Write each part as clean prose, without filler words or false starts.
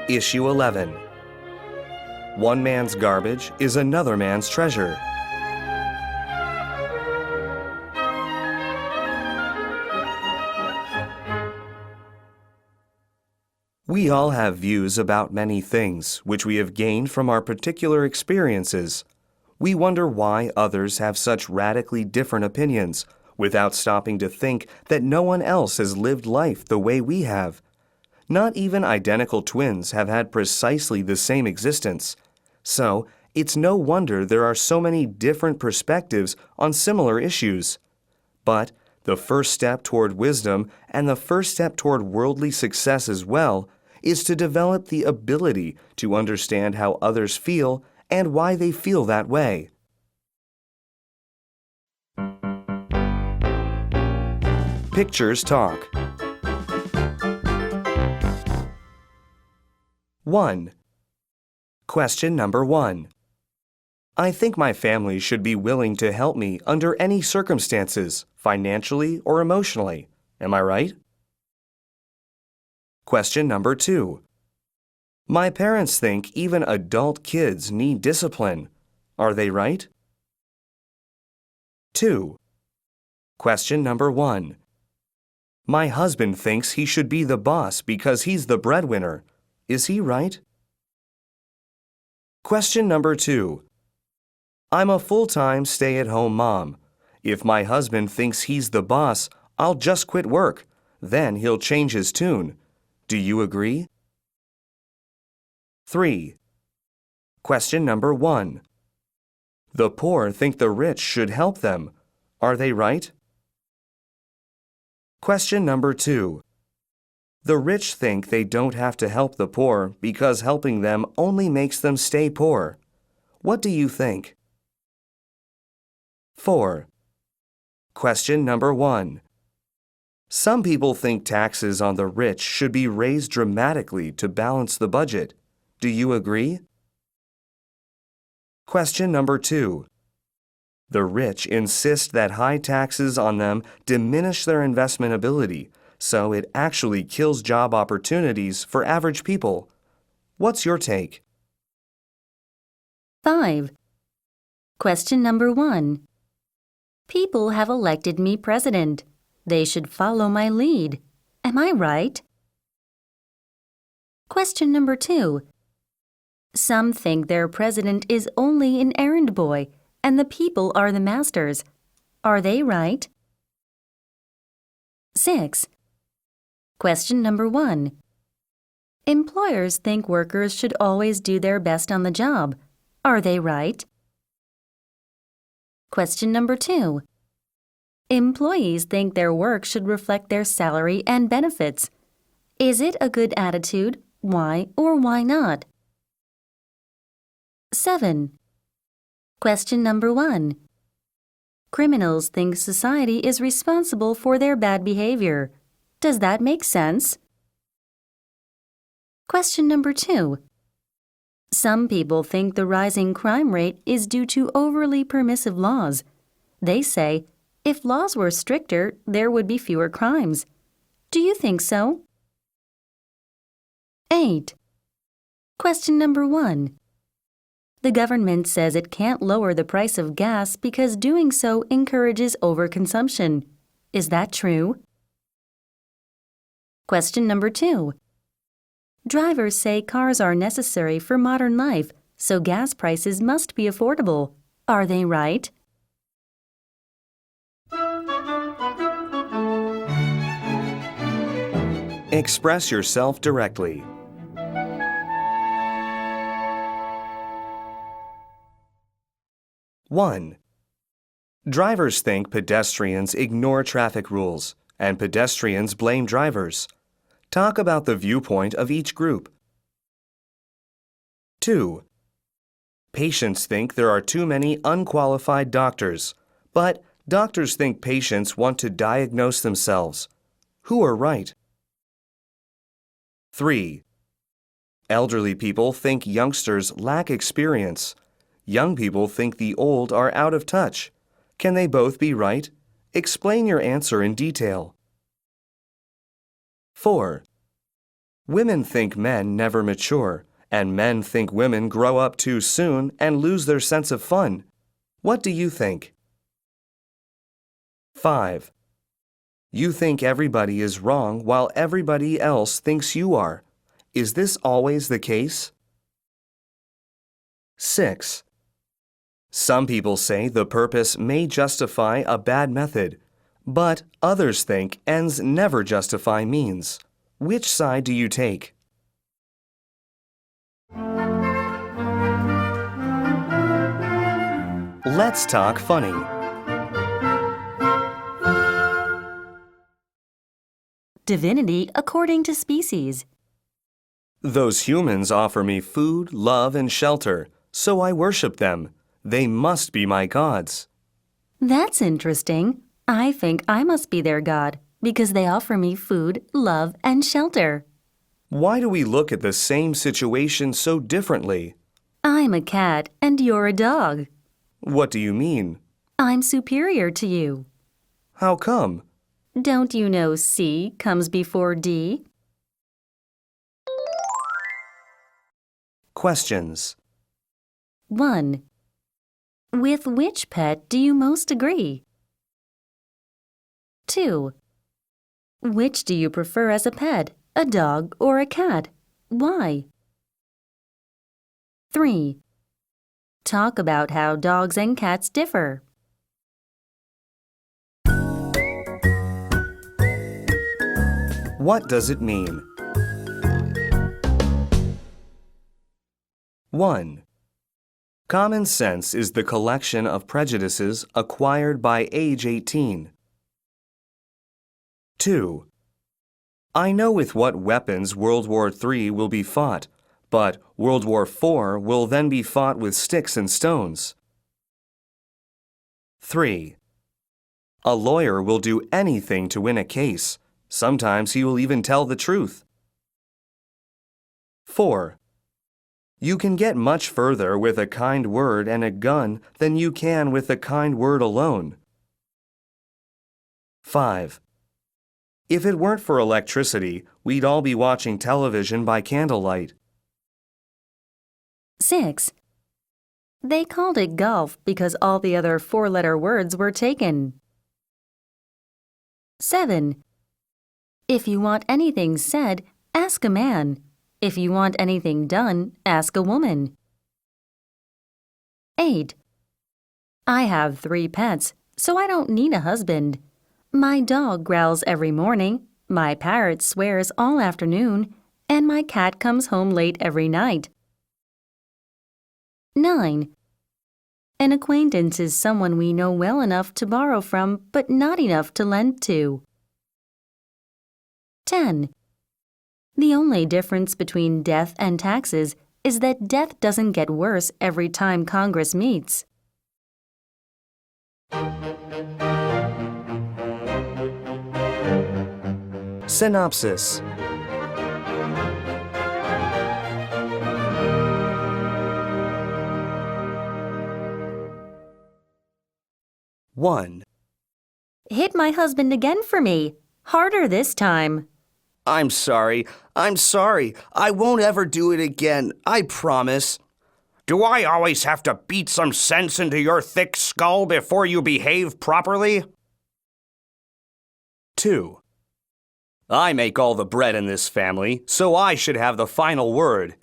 Issue 11. One man's garbage is another man's treasure. We all have views about many things which we have gained from our particular experiences. We wonder why others have such radically different opinions, without stopping to think that no one else has lived life the way we have. Not even identical twins have had precisely the same existence. So, it's no wonder there are so many different perspectives on similar issues. But the first step toward wisdom and the first step toward worldly success as well is to develop the ability to understand how others feel and why they feel that way. Pictures talk. 1. Question number 1. I think my family should be willing to help me under any circumstances, financially or emotionally. Am I right? Question number 2. My parents think even adult kids need discipline. Are they right? 2. Question number 1. My husband thinks he should be the boss because he's the breadwinner. Is he right? Question number 2. I'm a full-time stay-at-home mom. If my husband thinks he's the boss, I'll just quit work. Then he'll change his tune. Do you agree? 3. Question number 1. The poor think the rich should help them. Are they right? Question number 2. The rich think they don't have to help the poor because helping them only makes them stay poor. What do you think? 4. Question number 1. Some people think taxes on the rich should be raised dramatically to balance the budget. Do you agree? Question number 2. The rich insist that high taxes on them diminish their investment ability, so it actually kills job opportunities for average people. What's your take? 5. Question number 1. People have elected me president. They should follow my lead. Am I right? Question number 2. Some think their president is only an errand boy, and the people are the masters. Are they right? 6. Question number 1. Employers think workers should always do their best on the job. Are they right? Question number 2. Employees think their work should reflect their salary and benefits. Is it a good attitude? Why or why not? 7. Question number 1. Criminals think society is responsible for their bad behavior. Does that make sense? Question number 2. Some people think the rising crime rate is due to overly permissive laws. They say, if laws were stricter, there would be fewer crimes. Do you think so? 8. Question number 1. The government says it can't lower the price of gas because doing so encourages overconsumption. Is that true? Question number 2. Drivers say cars are necessary for modern life, so gas prices must be affordable. Are they right? Express yourself directly. 1. Drivers think pedestrians ignore traffic rules, and pedestrians blame drivers. Talk about the viewpoint of each group. 2. Patients think there are too many unqualified doctors, but doctors think patients want to diagnose themselves. Who are right? 3. Elderly people think youngsters lack experience. Young people think the old are out of touch. Can they both be right? Explain your answer in detail. 4. Women think men never mature, and men think women grow up too soon and lose their sense of fun. What do you think? 5. You think everybody is wrong while everybody else thinks you are. Is this always the case? 6. Some people say the purpose may justify a bad method, but others think ends never justify means. Which side do you take? Let's talk funny. Divinity according to species. Those humans offer me food, love, and shelter, so I worship them. They must be my gods. That's interesting. I think I must be their god because they offer me food, love, and shelter. Why do we look at the same situation so differently? I'm a cat and you're a dog. What do you mean? I'm superior to you. How come? Don't you know C comes before D? Questions. 1. With which pet do you most agree? 2. Which do you prefer as a pet, a dog or a cat? Why? 3. Talk about how dogs and cats differ. What does it mean? 1. Common sense is the collection of prejudices acquired by age 18. 2. I know with what weapons World War III will be fought, but World War IV will then be fought with sticks and stones. 3. A lawyer will do anything to win a case. Sometimes he will even tell the truth. 4. You can get much further with a kind word and a gun than you can with a kind word alone. 5. If it weren't for electricity, we'd all be watching television by candlelight. 6. They called it golf because all the other four-letter words were taken. 7. If you want anything said, ask a man. If you want anything done, ask a woman. 8. I have 3 pets, so I don't need a husband. My dog growls every morning, my parrot swears all afternoon, and my cat comes home late every night. 9. An acquaintance is someone we know well enough to borrow from, but not enough to lend to. 10. The only difference between death and taxes is that death doesn't get worse every time Congress meets. Synopsis. One. Hit my husband again for me. Harder this time. I'm sorry. I won't ever do it again. I promise. Do I always have to beat some sense into your thick skull before you behave properly? 2. I make all the bread in this family, so I should have the final word.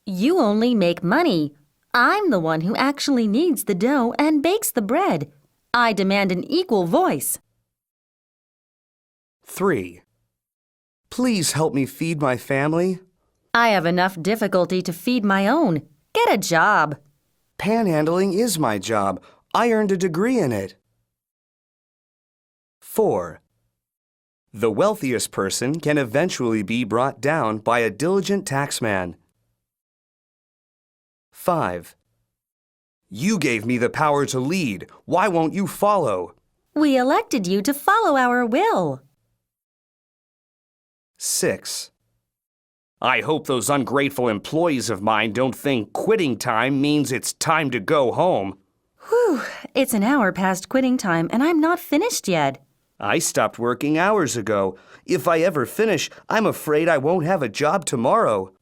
You only make money. I'm the one who actually kneads the dough and bakes the bread. I demand an equal voice. 3. Please help me feed my family. I have enough difficulty to feed my own. Get a job. Panhandling is my job. I earned a degree in it. 4. The wealthiest person can eventually be brought down by a diligent taxman. 5. You gave me the power to lead. Why won't you follow? We elected you to follow our will. 6. I hope those ungrateful employees of mine don't think quitting time means it's time to go home. Whew, it's an hour past quitting time and I'm not finished yet. I stopped working hours ago. If I ever finish, I'm afraid I won't have a job tomorrow.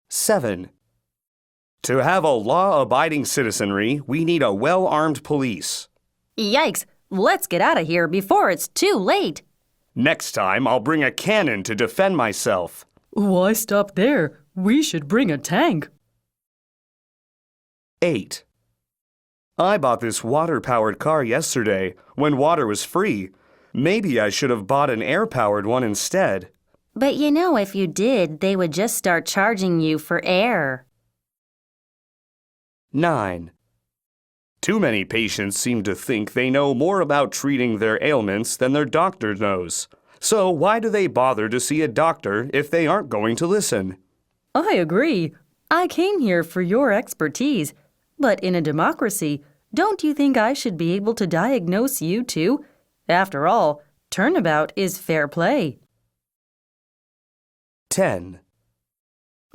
7. To have a law-abiding citizenry, we need a well-armed police. Yikes! Let's get out of here before it's too late. Next time, I'll bring a cannon to defend myself. Why stop there? We should bring a tank. 8. I bought this water-powered car yesterday when water was free. Maybe I should have bought an air-powered one instead. But you know, if you did, they would just start charging you for air. 9. Too many patients seem to think they know more about treating their ailments than their doctor knows. So why do they bother to see a doctor if they aren't going to listen? I agree. I came here for your expertise. But in a democracy, don't you think I should be able to diagnose you too? After all, turnabout is fair play. 10.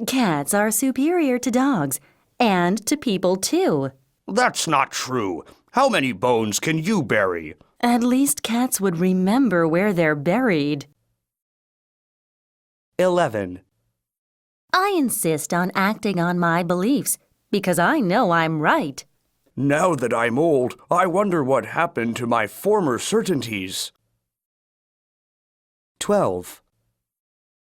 Cats are superior to dogs, and to people too. That's not true. How many bones can you bury? At least cats would remember where they're buried. 11. I insist on acting on my beliefs because I know I'm right. Now that I'm old, I wonder what happened to my former certainties. 12.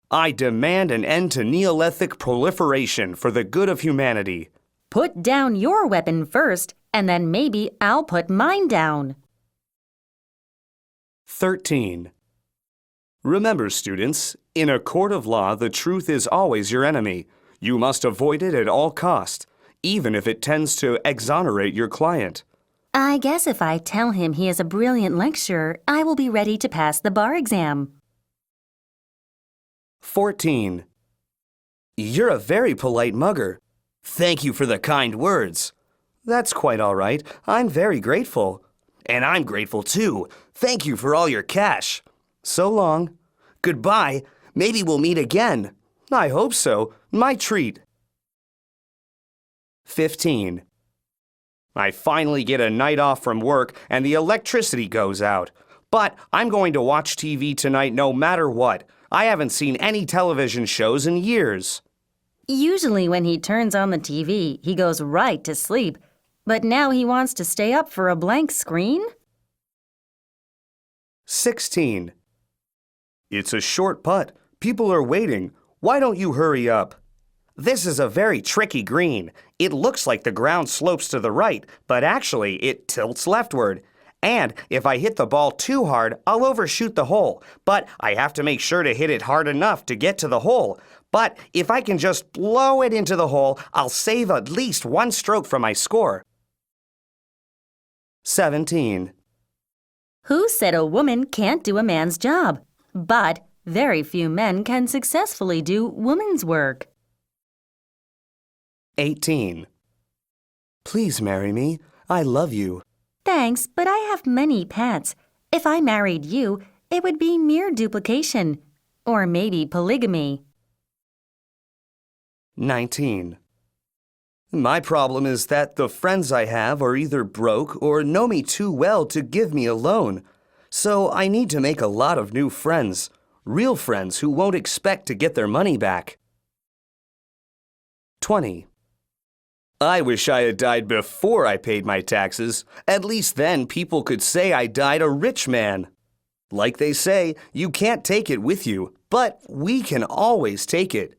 I demand an end to Neolithic proliferation for the good of humanity. Put down your weapon first, and then maybe I'll put mine down. 13. Remember, students, in a court of law, the truth is always your enemy. You must avoid it at all cost, even if it tends to exonerate your client. I guess if I tell him he is a brilliant lecturer, I will be ready to pass the bar exam. 14. You're a very polite mugger. Thank you for the kind words. That's quite all right. I'm very grateful. And I'm grateful too. Thank you for all your cash. So long. Goodbye. Maybe we'll meet again. I hope so. My treat. 15. I finally get a night off from work and the electricity goes out. But I'm going to watch TV tonight no matter what. I haven't seen any television shows in years. Usually when he turns on the TV, he goes right to sleep. But now he wants to stay up for a blank screen? 16. It's a short putt. People are waiting. Why don't you hurry up? This is a very tricky green. It looks like the ground slopes to the right, but actually it tilts leftward. And if I hit the ball too hard, I'll overshoot the hole. But I have to make sure to hit it hard enough to get to the hole. But if I can just blow it into the hole, I'll save at least one stroke from my score. 17. Who said a woman can't do a man's job? But very few men can successfully do woman's work. 18. Please marry me. I love you. Thanks, but I have many pets. If I married you, it would be mere duplication. Or maybe polygamy. 19. My problem is that the friends I have are either broke or know me too well to give me a loan. So I need to make a lot of new friends. Real friends who won't expect to get their money back. 20. I wish I had died before I paid my taxes. At least then people could say I died a rich man. Like they say, you can't take it with you, but we can always take it.